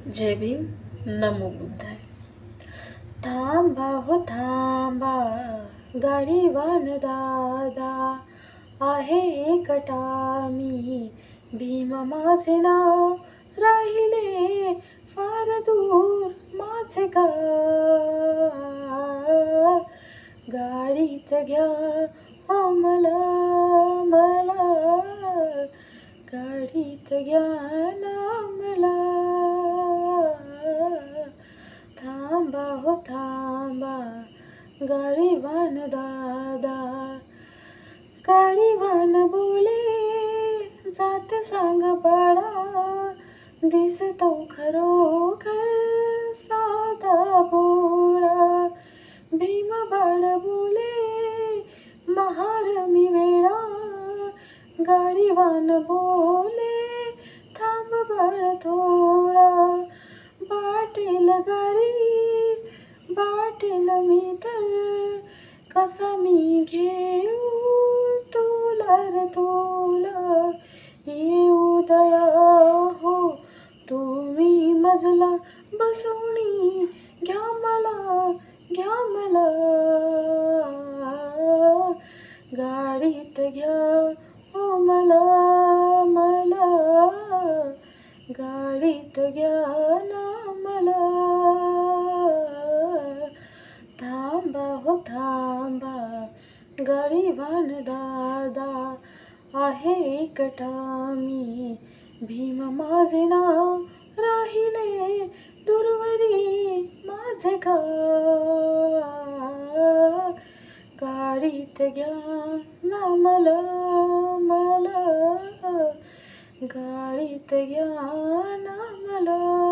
जय भीम. नमो बुद्धाय. थांबा हो थांबा गाडीवान दादा, आहे एकटा मी, भीम माझे नाव, राहिले फार दूर माझे गाव. गाडीत घ्या हो मला मला, गाडीत घ्या ना मला. थांबा हो थांबा गाडीवान दादा, गाडीवान बोले जात सांग पाडा, दिसतो खरोखर साधा भोळा. भीम बाळ बोले महार मी वेडा, गाडीवान बोले थांब बाळ थोडा. बाटेल गाडी बाटेल मी तर, कसा मी घेऊ तुला रे तुला. येऊ दया हो तुम्ही मजला बसवणी, घ्या मला घ्या मला. गाडीत घ्या हो मला मला, गाडीत घ्या ना मला. थांबा हो थांबा गाडीवान दादा, आहे एकटा मी, भीम माझे नाव, राहिले दूरवरी माझे गाव. गाडीत घ्या ना मला मला, गाडीत घ्या ना मला.